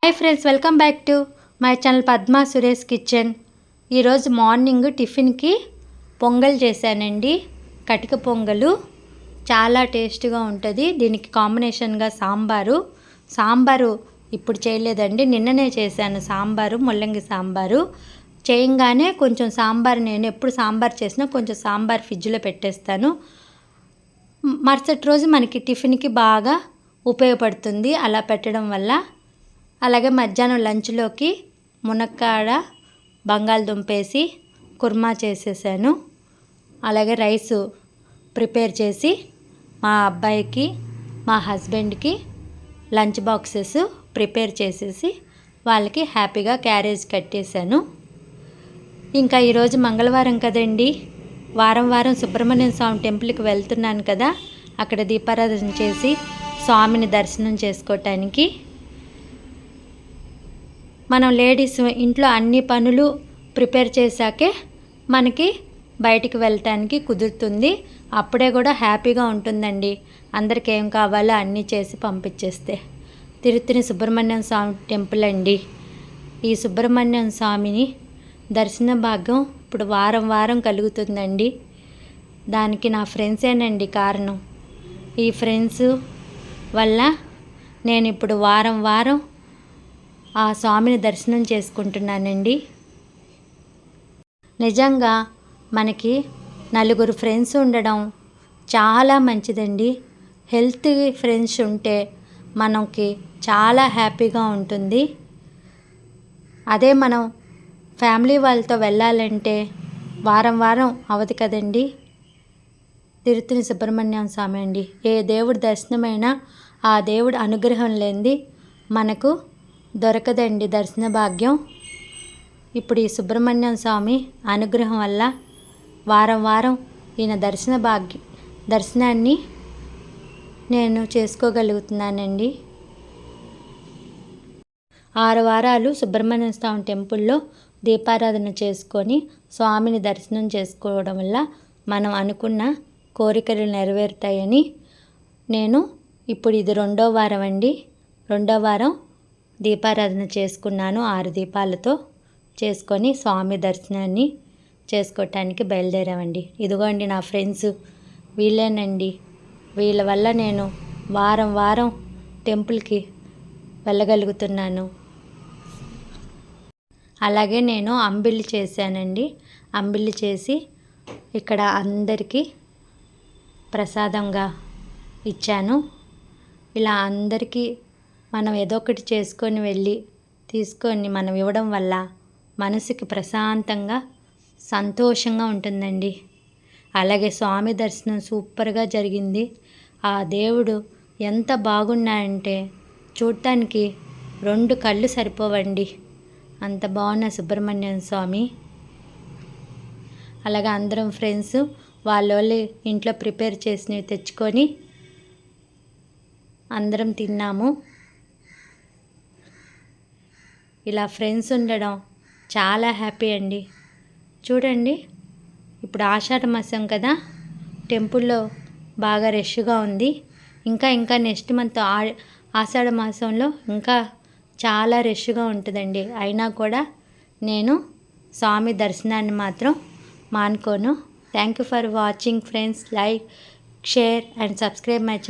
Hi friends, welcome back to my channel Padma Suresh kitchen. ఈరోజు morning టిఫిన్కి పొంగల్ చేశానండి. కటిక పొంగలు చాలా టేస్ట్గా ఉంటుంది. దీనికి కాంబినేషన్గా సాంబారు ఇప్పుడు చేయలేదండి, నిన్ననే చేశాను. ముల్లంగి సాంబారు చేయంగానే కొంచెం నేను ఎప్పుడు సాంబార్ చేసినా కొంచెం సాంబార్ ఫ్రిడ్జ్లో పెట్టేస్తాను. మరుసటి రోజు మనకి టిఫిన్కి బాగా ఉపయోగపడుతుంది అలా పెట్టడం వల్ల. అలాగే మధ్యాహ్నం లంచ్లోకి మునక్కాడ బంగాళదుంప వేసి కుర్మా చేసేసాను. అలాగే రైసు ప్రిపేర్ చేసి మా అబ్బాయికి మా హస్బెండ్కి లంచ్ బాక్సెస్ ప్రిపేర్ చేసేసి వాళ్ళకి హ్యాపీగా క్యారేజ్ కట్టేశాను. ఇంకా ఈరోజు మంగళవారం కదండి, వారం సుబ్రహ్మణ్య స్వామి టెంపుల్కి వెళ్తున్నాను కదా, అక్కడ దీపారాధన చేసి స్వామిని దర్శనం చేసుకోవటానికి. మనం లేడీస్ ఇంట్లో అన్ని పనులు ప్రిపేర్ చేశాకే మనకి బయటికి వెళ్ళటానికి కుదురుతుంది. అప్పుడే కూడా హ్యాపీగా ఉంటుందండి. అందరికి ఏం కావాలో అన్నీ చేసి పంపించేస్తే. తిరుత్తని సుబ్రహ్మణ్యం స్వామి టెంపుల్ అండి. ఈ సుబ్రహ్మణ్యం స్వామిని దర్శన భాగ్యం ఇప్పుడు వారం కలుగుతుందండి. దానికి నా ఫ్రెండ్సేనండి కారణం. ఈ ఫ్రెండ్స్ వల్ల నేను ఇప్పుడు వారం ఆ స్వామిని దర్శనం చేసుకుంటున్నానండి. నిజంగా మనకి నలుగురు ఫ్రెండ్స్ ఉండడం చాలా మంచిదండి. హెల్తీ ఫ్రెండ్స్ ఉంటే మనకి చాలా హ్యాపీగా ఉంటుంది. అదే మనం ఫ్యామిలీ వాళ్ళతో వెళ్ళాలంటే వారం అవదు కదండి. తిరుత్తని సుబ్రహ్మణ్యం స్వామి అండి, ఏ దేవుడి దర్శనమైనా ఆ దేవుడి అనుగ్రహం లేనిది మనకు దొరకదండి దర్శన భాగ్యం. ఇప్పుడు ఈ సుబ్రహ్మణ్యం స్వామి అనుగ్రహం వల్ల వారం ఈయన దర్శనాన్ని నేను చేసుకోగలుగుతున్నానండి. 6 వారాలు సుబ్రహ్మణ్య స్వామి టెంపుల్లో దీపారాధన చేసుకొని స్వామిని దర్శనం చేసుకోవడం వల్ల మనం అనుకున్న కోరికలు నెరవేరుతాయని నేను ఇప్పుడు ఇది 2వ వారం అండి. 2వ వారం దీపారాధన చేసుకున్నాను. 6 దీపాలతో చేసుకొని స్వామి దర్శనాన్ని చేసుకోవటానికి బయలుదేరామండి. ఇదిగోండి నా ఫ్రెండ్స్, వీళ్ళేనండి. వీళ్ళ వల్ల నేను వారం టెంపుల్కి వెళ్ళగలుగుతున్నాను. అలాగే నేను అంబిల్లి చేశానండి. అంబిల్లి చేసి ఇక్కడ అందరికీ ప్రసాదంగా ఇచ్చాను. ఇలా అందరికీ మనం ఏదో ఒకటి చేసుకొని వెళ్ళి తీసుకొని మనం ఇవ్వడం వల్ల మనసుకి ప్రశాంతంగా సంతోషంగా ఉంటుందండి. అలాగే స్వామి దర్శనం సూపర్గా జరిగింది. ఆ దేవుడు ఎంత బాగున్నాయంటే చూడటానికి 2 కళ్ళు సరిపోవండి, అంత బాగున్న సుబ్రహ్మణ్యం స్వామి. అలాగే అందరం ఫ్రెండ్స్ వాళ్ళు ఇంట్లో ప్రిపేర్ చేసినవి తెచ్చుకొని అందరం తిన్నాము. ఇలా ఫ్రెండ్స్ ఉండడం చాలా హ్యాపీ అండి. చూడండి, ఇప్పుడు ఆషాఢ మాసం కదా, టెంపుల్లో బాగా రష్గా ఉంది. ఇంకా నెక్స్ట్ మంత్ ఆషాఢ మాసంలో ఇంకా చాలా రష్గా ఉంటుందండి. అయినా కూడా నేను స్వామి దర్శనాన్ని మాత్రం మానుకోను. Thank you for watching friends. Like, share and subscribe my channel.